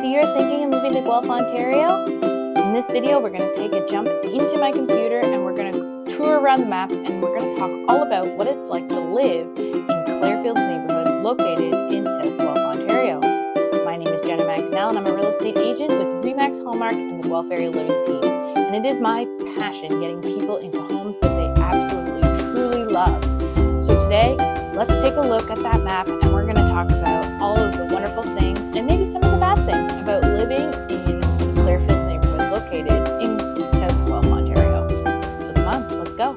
So you're thinking of moving to Guelph, Ontario? In this video, we're going to take a jump into my computer and we're going to tour around the map and we're going to talk all about what it's like to live in Clairfields Neighbourhood located in South Guelph, Ontario. My name is Jenna MacDonell and I'm a real estate agent with Remax Hallmark and the Guelph Area Living Team. And it is my passion getting people into homes that they absolutely, truly love. So today, let's take a look at that map and we're going to talk about all of the wonderful things and maybe some of the bad things about living in the Clairfields neighborhood located in South Guelph, Ontario. So come on, let's go.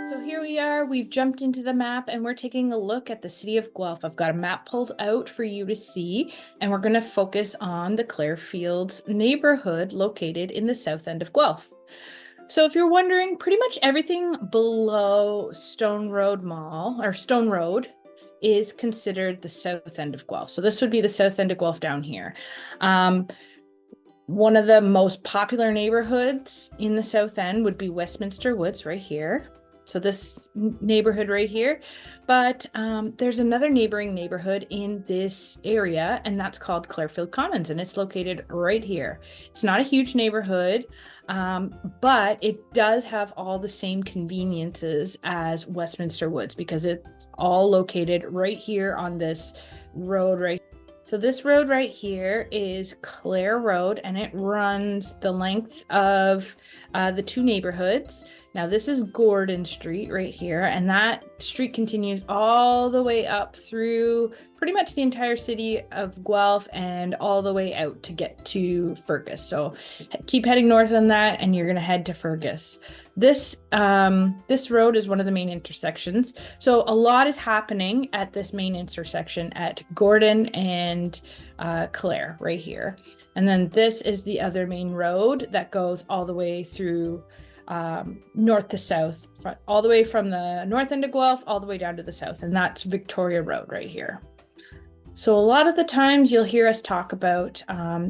So here we are, we've jumped into the map and we're taking a look at the city of Guelph. I've got a map pulled out for you to see and we're going to focus on the Clairfields neighborhood located in the south end of Guelph. So if you're wondering, pretty much everything below Stone Road Mall or Stone Road is considered the south end of Guelph. So this would be the south end of Guelph down here. One of the most popular neighborhoods in the south end would be Westminster Woods right here. So this neighborhood right here, but there's another neighboring neighborhood in this area and that's called Clairfield Commons and it's located right here. It's not a huge neighborhood, but it does have all the same conveniences as Westminster Woods because it's all located right here on this road right. So this road right here is Clare Road and it runs the length of the two neighborhoods. Now this is Gordon Street right here and that street continues all the way up through pretty much the entire city of Guelph and all the way out to get to Fergus. So keep heading north on that and you're going to head to Fergus. This road is one of the main intersections. So a lot is happening at this main intersection at Gordon and Clare right here. And then this is the other main road that goes all the way through north to south, all the way from the north end of Guelph all the way down to the south, and that's Victoria Road right here. So a lot of the times you'll hear us talk about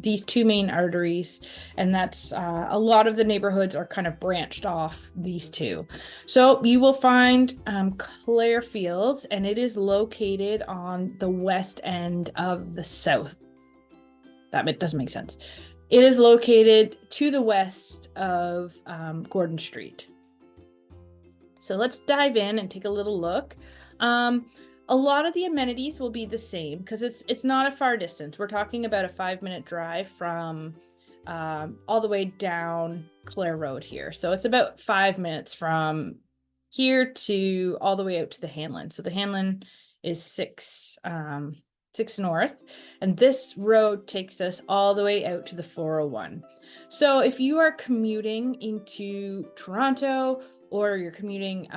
these two main arteries, and that's a lot of the neighborhoods are kind of branched off these two. So you will find Clairfields, and it is located on the west end of the south. That doesn't make sense. It is located to the west of Gordon Street. So let's dive in and take a little look. A lot of the amenities will be the same because it's not a far distance. We're talking about a 5-minute drive from all the way down Clare Road here. So it's about 5 minutes from here to all the way out to the Hanlon. So the Hanlon is 6 north, and this road takes us all the way out to the 401. So if you are commuting into Toronto or you're commuting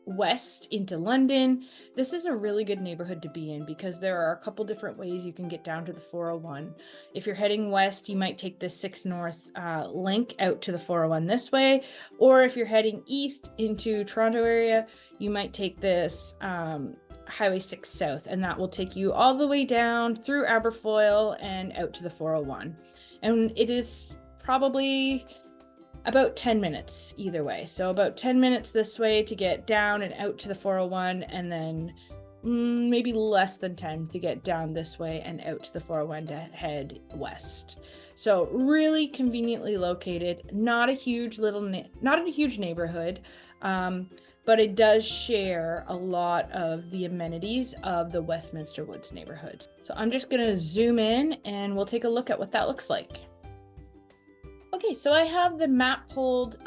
west into London, this is a really good neighborhood to be in because there are a couple different ways you can get down to the 401. If you're heading west, you might take this 6 north link out to the 401 this way, or if you're heading east into Toronto area, you might take this Highway 6 South, and that will take you all the way down through Aberfoyle and out to the 401. And it is probably about 10 minutes either way. So about 10 minutes this way to get down and out to the 401, and then maybe less than 10 to get down this way and out to the 401 to head west. So really conveniently located, not a huge neighborhood, but it does share a lot of the amenities of the Westminster Woods neighborhood. So I'm just going to zoom in and we'll take a look at what that looks like. Okay, so I have the map pulled,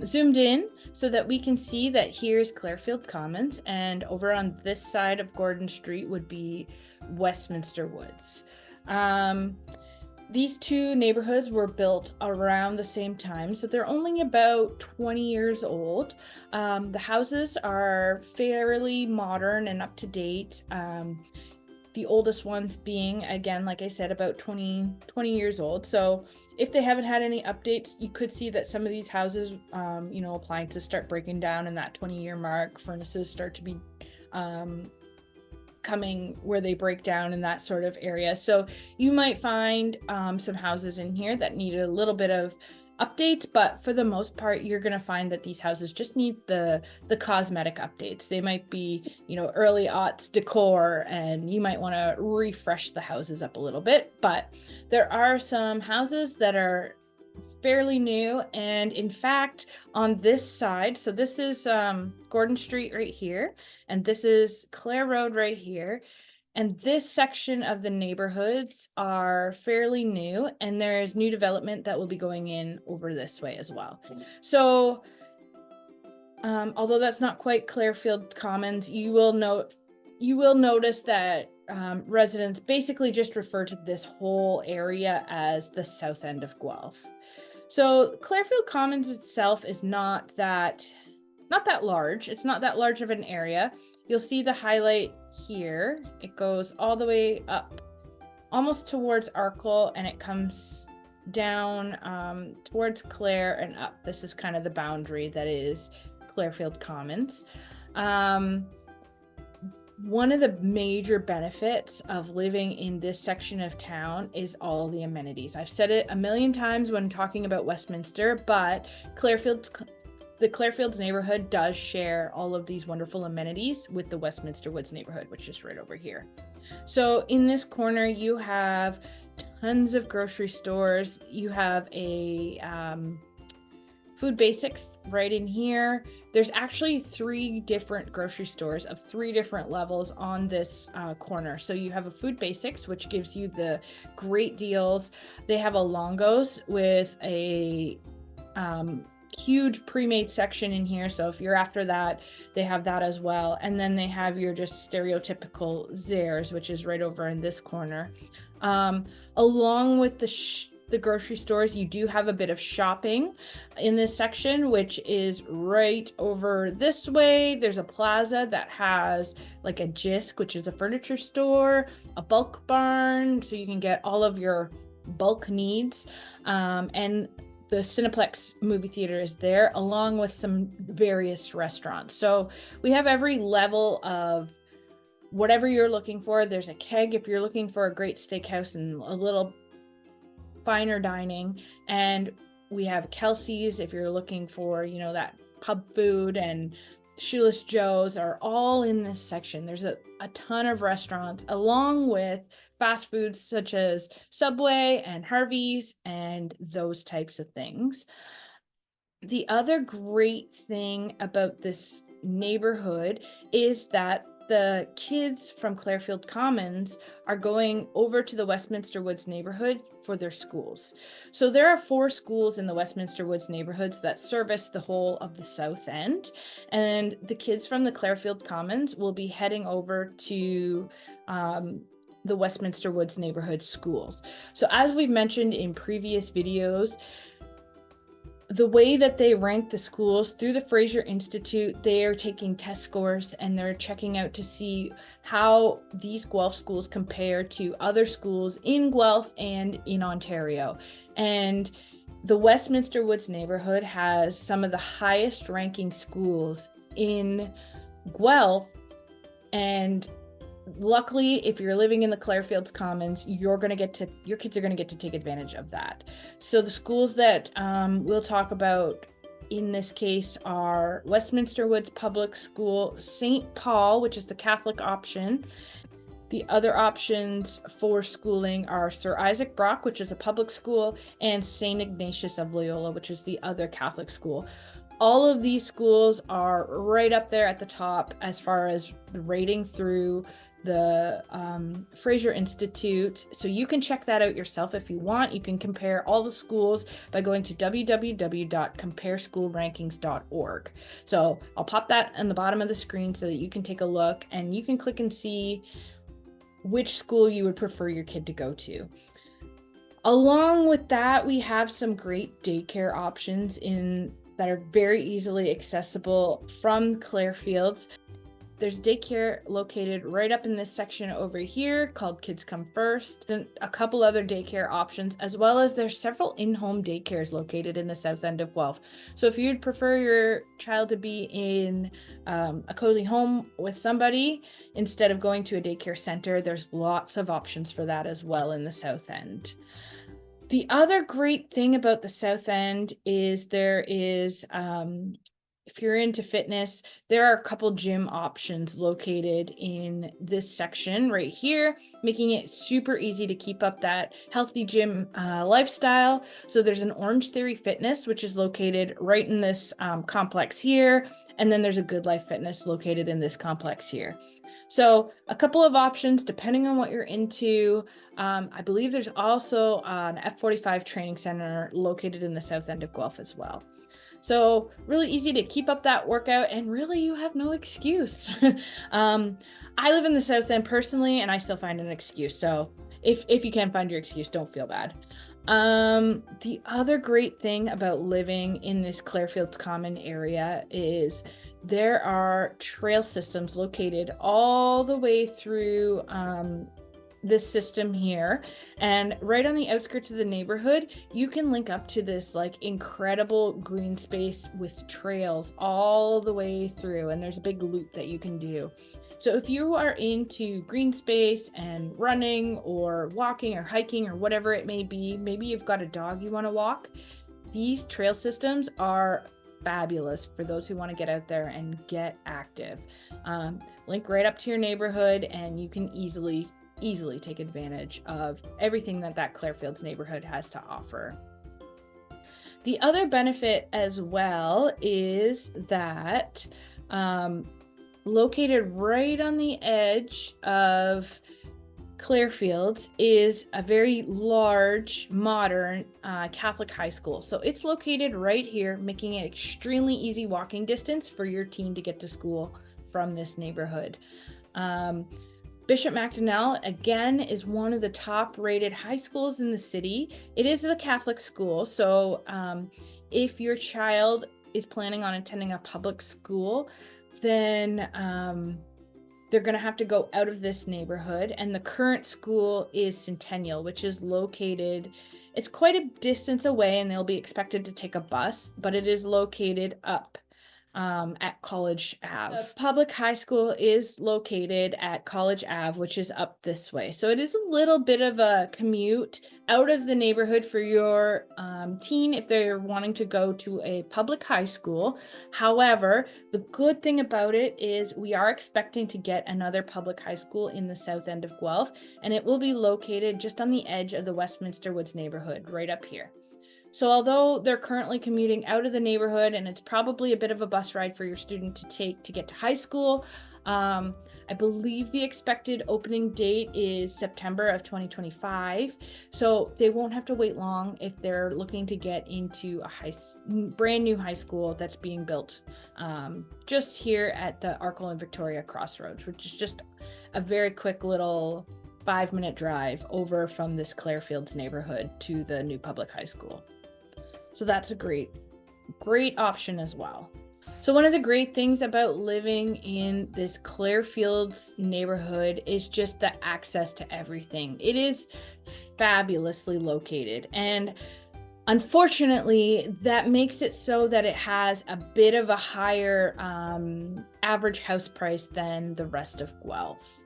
zoomed in so that we can see that here's Clairfield Commons, and over on this side of Gordon Street would be Westminster Woods. These two neighborhoods were built around the same time, so they're only about 20 years old. The houses are fairly modern and up to date. The oldest ones being, again, like I said, about 20 years old. So if they haven't had any updates, you could see that some of these houses, appliances start breaking down in that 20-year mark. Furnaces start to be coming where they break down in that sort of area. So you might find some houses in here that need a little bit of updates, but for the most part, you're going to find that these houses just need the cosmetic updates. They might be, you know, early aughts decor, and you might want to refresh the houses up a little bit. But there are some houses that are fairly new, and in fact, on this side, so this is Gordon Street right here, and this is Clare Road right here. And this section of the neighborhoods are fairly new, and there's new development that will be going in over this way as well. So, although that's not quite Clairfield Commons, you will notice that residents basically just refer to this whole area as the south end of Guelph. So Clairfield Commons itself is not that large. It's not that large of an area. You'll see the highlight here. It goes all the way up almost towards Arkle, and it comes down towards Clare and up. This is kind of the boundary that is Clairfield Commons. One of the major benefits of living in this section of town is all the amenities. I've said it a million times when talking about Westminster, but the Clairfields neighborhood does share all of these wonderful amenities with the Westminster Woods neighborhood, which is right over here. So in this corner, you have tons of grocery stores. You have a Food Basics right in here. There's actually 3 different grocery stores of 3 different levels on this corner. So you have a Food Basics, which gives you the great deals. They have a Longo's with a huge pre-made section in here, so if you're after that, they have that as well. And then they have your just stereotypical Zehrs, which is right over in this corner. Along with the grocery stores, you do have a bit of shopping in this section, which is right over this way. There's a plaza that has like a Jisk, which is a furniture store, a bulk barn, so you can get all of your bulk needs, and the Cineplex movie theater is there, along with some various restaurants. So we have every level of whatever you're looking for. There's a Keg if you're looking for a great steakhouse and a little finer dining, and we have Kelsey's if you're looking for, you know, that pub food, and Shoeless Joe's are all in this section. There's a ton of restaurants, along with fast foods such as Subway and Harvey's and those types of things. The other great thing about this neighborhood is that the kids from Clairfield Commons are going over to the Westminster Woods neighborhood for their schools. So there are 4 schools in the Westminster Woods neighborhoods that service the whole of the South End. And the kids from the Clairfield Commons will be heading over to the Westminster Woods neighborhood schools. So as we've mentioned in previous videos, the way that they rank the schools through the Fraser Institute, they are taking test scores and they're checking out to see how these Guelph schools compare to other schools in Guelph and in Ontario. And the Westminster Woods neighborhood has some of the highest ranking schools in Guelph, and luckily, if you're living in the Clairfields Commons, your kids are going to get to take advantage of that. So the schools that we'll talk about in this case are Westminster Woods Public School, St. Paul, which is the Catholic option. The other options for schooling are Sir Isaac Brock, which is a public school, and St. Ignatius of Loyola, which is the other Catholic school. All of these schools are right up there at the top as far as the rating through the Fraser Institute. So you can check that out yourself if you want. You can compare all the schools by going to www.compareschoolrankings.org. So I'll pop that on the bottom of the screen so that you can take a look and you can click and see which school you would prefer your kid to go to. Along with that, we have some great daycare options that are very easily accessible from Clairfields. There's daycare located right up in this section over here called Kids Come First, and a couple other daycare options, as well as there's several in-home daycares located in the south end of Guelph. So if you'd prefer your child to be in a cozy home with somebody instead of going to a daycare center, there's lots of options for that as well in the south end. The other great thing about the South End is there is, if you're into fitness, there are a couple gym options located in this section right here, making it super easy to keep up that healthy gym lifestyle. So there's an Orange Theory Fitness, which is located right in this complex here. And then there's a Good Life Fitness located in this complex here. So a couple of options depending on what you're into. I believe there's also an F45 training center located in the South End of Guelph as well. So really easy to keep up that workout, and really you have no excuse. I live in the South End personally, and I still find an excuse. So if you can't find your excuse, don't feel bad. The other great thing about living in this Clairfields Common area is there are trail systems located all the way through this system here, and right on the outskirts of the neighborhood you can link up to this like incredible green space with trails all the way through, and there's a big loop that you can do. So if you are into green space and running or walking or hiking or whatever it may be, maybe you've got a dog you want to walk, these trail systems are fabulous for those who want to get out there and get active. Link right up to your neighborhood, and you can easily take advantage of everything that Clairfields neighborhood has to offer. The other benefit as well is that located right on the edge of Clairfields is a very large, modern Catholic high school. So it's located right here, making it extremely easy walking distance for your teen to get to school from this neighborhood. Bishop MacDonell, again, is one of the top rated high schools in the city. It is a Catholic school, so if your child is planning on attending a public school, then they're going to have to go out of this neighborhood. And the current school is Centennial, which is located, it's quite a distance away, and they'll be expected to take a bus, but it is located up at College Ave. The public high school is located at College Ave, which is up this way. So it is a little bit of a commute out of the neighborhood for your teen if they're wanting to go to a public high school. However, the good thing about it is we are expecting to get another public high school in the South End of Guelph, and it will be located just on the edge of the Westminster Woods neighborhood, right up here. So although they're currently commuting out of the neighborhood, and it's probably a bit of a bus ride for your student to take to get to high school, I believe the expected opening date is September of 2025. So they won't have to wait long if they're looking to get into a brand new high school that's being built just here at the Arkle and Victoria Crossroads, which is just a very quick little 5-minute drive over from this Clairfields neighborhood to the new public high school. So that's a great option as well. So one of the great things about living in this Clairfields neighborhood is just the access to everything. It is fabulously located, and unfortunately that makes it so that it has a bit of a higher average house price than the rest of Guelph.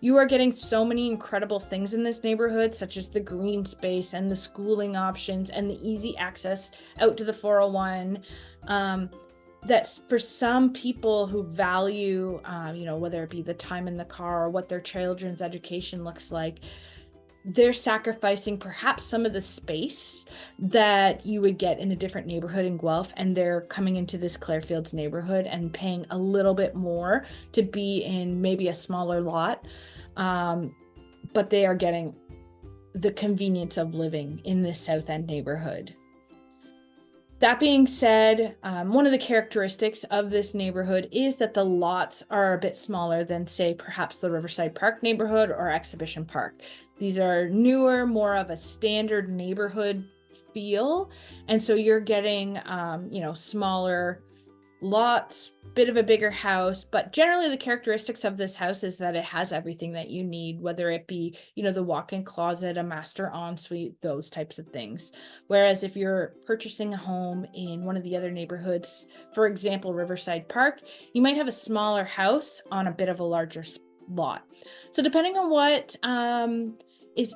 You are getting so many incredible things in this neighborhood, such as the green space and the schooling options and the easy access out to the 401. That's for some people who value, whether it be the time in the car or what their children's education looks like, they're sacrificing perhaps some of the space that you would get in a different neighborhood in Guelph, and they're coming into this Clairfields neighborhood and paying a little bit more to be in maybe a smaller lot, but they are getting the convenience of living in this South End neighborhood. That being said, one of the characteristics of this neighborhood is that the lots are a bit smaller than, say, perhaps the Riverside Park neighborhood or Exhibition Park. These are newer, more of a standard neighborhood feel. And so you're getting, smaller lots, bit of a bigger house, but generally the characteristics of this house is that it has everything that you need, whether it be, the walk-in closet, a master ensuite, those types of things. Whereas if you're purchasing a home in one of the other neighborhoods, for example, Riverside Park, you might have a smaller house on a bit of a larger lot. So depending on what is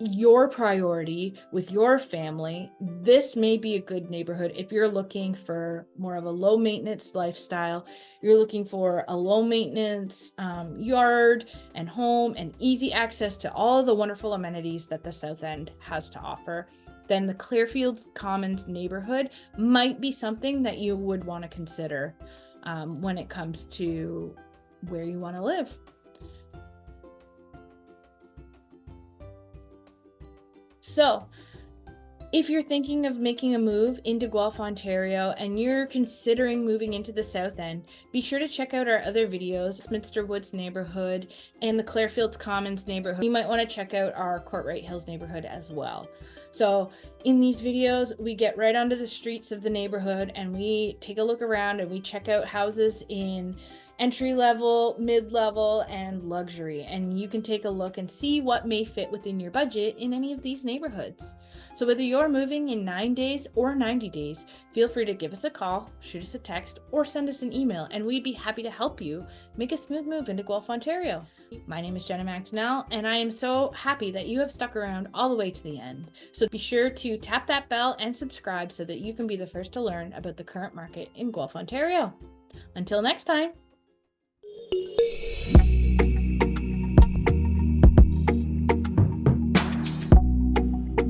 your priority with your family, this may be a good neighborhood. If you're looking for more of a low maintenance lifestyle, you're looking for a low maintenance yard and home and easy access to all the wonderful amenities that the South End has to offer, then the Clairfields Commons neighborhood might be something that you would want to consider when it comes to where you want to live. So if you're thinking of making a move into Guelph, Ontario, and you're considering moving into the South End, be sure to check out our other videos, Westminster Woods neighborhood and the Clairfields Commons neighborhood. You might want to check out our Courtright Hills neighborhood as well. So in these videos, we get right onto the streets of the neighborhood and we take a look around and we check out houses in entry level, mid-level, and luxury. And you can take a look and see what may fit within your budget in any of these neighborhoods. So whether you're moving in 9 days or 90 days, feel free to give us a call, shoot us a text, or send us an email, and we'd be happy to help you make a smooth move into Guelph, Ontario. My name is Jenna MacDonell, and I am so happy that you have stuck around all the way to the end. So be sure to tap that bell and subscribe so that you can be the first to learn about the current market in Guelph, Ontario. Until next time.